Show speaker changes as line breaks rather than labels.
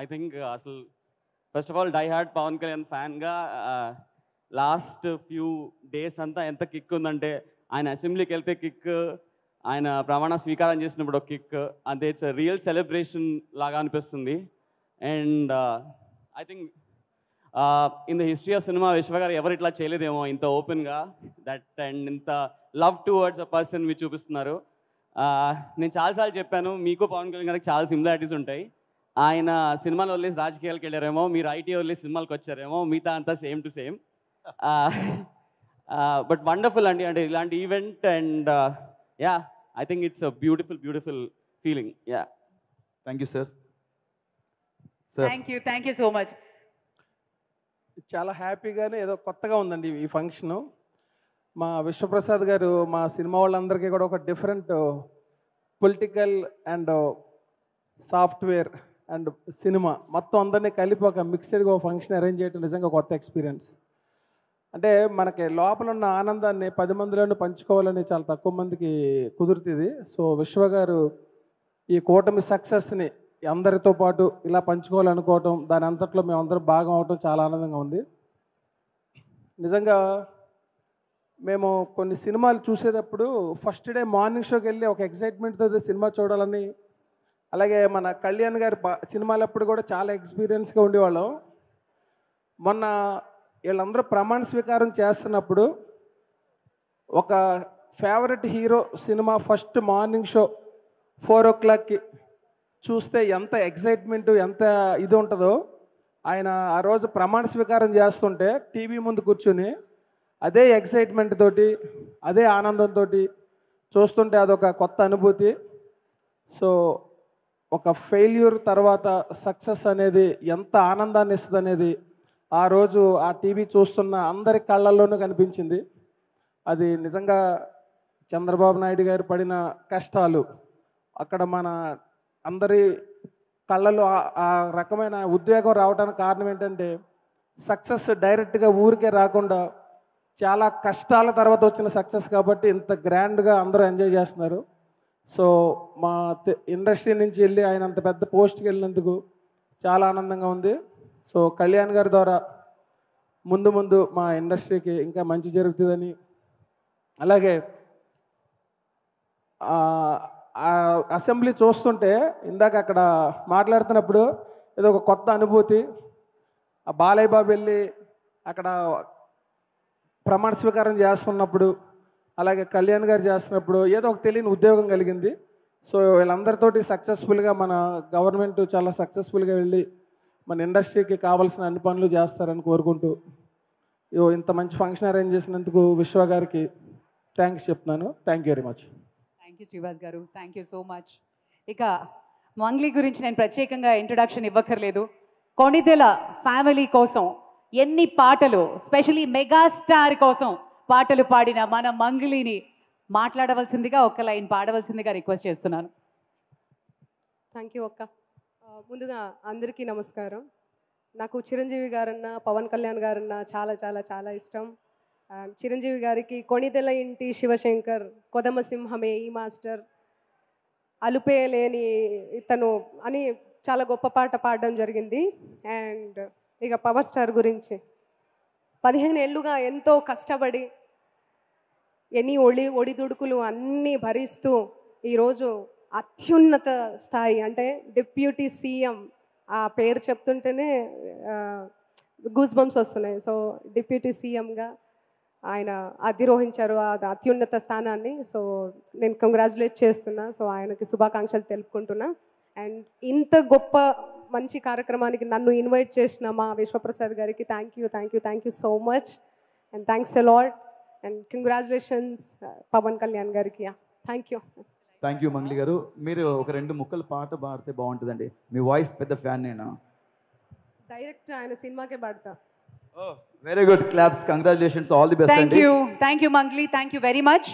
I think అసలు first of all die hard Pawan Kalyan ఫ్యాన్గా last few days అంతా ఎంత కిక్ ఉందంటే, ఆయన అసెంబ్లీకి వెళ్తే కిక్, ఆయన ప్రమాణ స్వీకారం చేసినప్పుడు ఒక కిక్, అంతే ఇట్స్ రియల్ సెలబ్రేషన్ లాగా అనిపిస్తుంది. And I think in the history of cinema విశ్వ గారు ఎవరు ఇట్లా చేయలేదేమో ఇంత ఓపెన్గా దట్ అండ్ ఇంత లవ్ టువర్డ్స్ అ పర్సన్ మీరు చూపిస్తున్నారు. నేను చాలాసార్లు చెప్పాను, మీకు పవన్ కళ్యాణ్ గారికి చాలా సిమిలారిటీస్ ఉంటాయి. ఆయన సినిమాలు వదిలేసి రాజకీయాలకు వెళ్ళారేమో, మీరు ఐటీ వదిలేసి సినిమాలకు వచ్చారేమో, మిగతా అంతా same to same. But wonderful అండి, అంటే ఇలాంటి event and yeah I think it's a beautiful feeling. Yeah,
thank you sir.
Thank you so much.
చాలా హ్యాపీగానే ఏదో కొత్తగా ఉందండి ఈ ఫంక్షను. మా విశ్వప్రసాద్ గారు మా సినిమా వాళ్ళందరికీ కూడా ఒక different political and software and cinema మొత్తం అందరినీ కలిపి ఒక మిక్స్డ్గా ఒక ఫంక్షన్ అరేంజ్ చేయడం నిజంగా కొత్త ఎక్స్పీరియన్స్. అంటే మనకి లోపల ఉన్న ఆనందాన్ని 10 మందిలోనూ పంచుకోవాలని చాలా తక్కువ మందికి కుదురుతుంది. సో విశ్వ గారు ఈ కూటమి సక్సెస్ని అందరితో పాటు ఇలా పంచుకోవాలనుకోవటం, దాని అంతట్లో మేమందరం భాగం అవటం చాలా ఆనందంగా ఉంది. నిజంగా మేము కొన్ని సినిమాలు చూసేటప్పుడు ఫస్ట్ డే మార్నింగ్ షోకి వెళ్ళి ఒక ఎక్సైట్మెంట్తో సినిమా చూడాలని, అలాగే మన కళ్యాణ్ గారి సినిమాలప్పుడు కూడా చాలా ఎక్స్పీరియన్స్గా ఉండేవాళ్ళం. మొన్న వీళ్ళందరూ ప్రమాణ స్వీకారం చేస్తున్నప్పుడు ఒక favourite hero cinema first morning show 4 o'clockకి చూస్తే ఎంత ఎక్సైట్మెంట్, ఎంత ఇది ఉంటుందో, ఆయన ఆ రోజు ప్రమాణ స్వీకారం చేస్తుంటే టీవీ ముందు కూర్చుని అదే ఎక్సైట్మెంట్ తోటి, అదే ఆనందంతో చూస్తుంటే అదొక కొత్త అనుభూతి. సో ఒక ఫెయిల్యూర్ తర్వాత సక్సెస్ అనేది ఎంత ఆనందాన్ని ఇస్తుంది అనేది ఆ రోజు ఆ టీవీ చూస్తున్న అందరి కళ్ళల్లోనూ కనిపించింది. అది నిజంగా చంద్రబాబు నాయుడు గారు పడిన కష్టాలు, అక్కడ మన అందరి కళ్ళలో ఆ రకమైన ఉద్వేగం రావడానికి కారణం ఏంటంటే, సక్సెస్ డైరెక్ట్గా ఊరికే రాకుండా చాలా కష్టాల తర్వాత వచ్చిన సక్సెస్ కాబట్టి ఇంత గ్రాండ్గా అందరూ ఎంజాయ్ చేస్తున్నారు. సో మా ఇండస్ట్రీ నుంచి వెళ్ళి ఆయన అంత పెద్ద పోస్ట్కి వెళ్ళినందుకు చాలా ఆనందంగా ఉంది. సో కళ్యాణ్ గారి ద్వారా ముందు మా ఇండస్ట్రీకి ఇంకా మంచి జరుగుతుందని, అలాగే అసెంబ్లీ చూస్తుంటే ఇందాక అక్కడ మాట్లాడుతున్నప్పుడు ఏదో ఒక కొత్త అనుభూతి. ఆ బాలయ్య బాబు వెళ్ళి అక్కడ ప్రమాణ స్వీకారం చేస్తున్నప్పుడు, అలాగే కళ్యాణ్ గారు చేస్తున్నప్పుడు ఏదో ఒక తెలియని ఉద్యోగం కలిగింది. సో వీళ్ళందరితోటి సక్సెస్ఫుల్గా మన గవర్నమెంట్ చాలా సక్సెస్ఫుల్గా వెళ్ళి మన ఇండస్ట్రీకి కావాల్సిన అన్ని పనులు చేస్తారని కోరుకుంటూ ఇంత మంచి ఫంక్షన్ అరేంజ్ చేసినందుకు విశ్వ గారికి థ్యాంక్స్ చెప్తున్నాను. Thank you very much.
Thank you Srivas గారు, థ్యాంక్ యూ సో మచ్. ఇక మంగ్లీ గురించి నేను ప్రత్యేకంగా ఇంట్రొడక్షన్ ఇవ్వక్కర్లేదు. కొణిదెల ఫ్యామిలీ కోసం ఎన్ని పాటలు, స్పెషలీ మెగాస్టార్ కోసం పాటలు పాడిన మన మంగ్లీని మాట్లాడవలసిందిగా, ఒక్క లైన్ పాడవలసిందిగా రిక్వెస్ట్ చేస్తున్నాను.
థ్యాంక్ యూ అక్క. ముందుగా అందరికీ నమస్కారం. నాకు చిరంజీవి గారన్నా, పవన్ కళ్యాణ్ గారన్నా చాలా చాలా చాలా ఇష్టం. చిరంజీవి గారికి కొణిదెల ఇంటి శివశంకర్, కొదమ సింహమే ఈ మాస్టర్, అలుపే లేని ఇతను అని చాలా గొప్ప పాట పాడడం జరిగింది. అండ్ ఇక పవర్ స్టార్ గురించి 15 ఏళ్ళుగా ఎంతో కష్టపడి ఎన్ని ఒడిదుడుకులు అన్నీ భరిస్తూ ఈరోజు అత్యున్నత స్థాయి, అంటే డిప్యూటీ సీఎం, ఆ పేరు చెప్తుంటేనే గూస్ బంప్స్ వస్తున్నాయి. సో డిప్యూటీ సీఎంగా ఆయన అధిరోహించారు ఆ అత్యున్నత స్థానాన్ని. సో నేను కంగ్రాచులేట్ చేస్తున్నా. సో ఆయనకి శుభాకాంక్షలు తెలుపుకుంటున్నా. అండ్ ఇంత గొప్ప మంచి కార్యక్రమానికి నన్ను ఇన్వైట్ చేసిన మా విశ్వప్రసాద్ గారికి thank you so much. And thanks a lot. And congratulations Pawan Kalyan గారికి.
థ్యాంక్ యూ మంగ్లీ గారు. మీరు ఒక 2 ముక్కలు పాట పాడితే బాగుంటుందండి. మీ వాయిస్ పెద్ద ఫ్యాన్ నేను.
డైరెక్ట్ ఆయన సినిమాకే పాడతా.
Very good, claps, congratulations, all the best.
Thank you Mangli, thank you very much.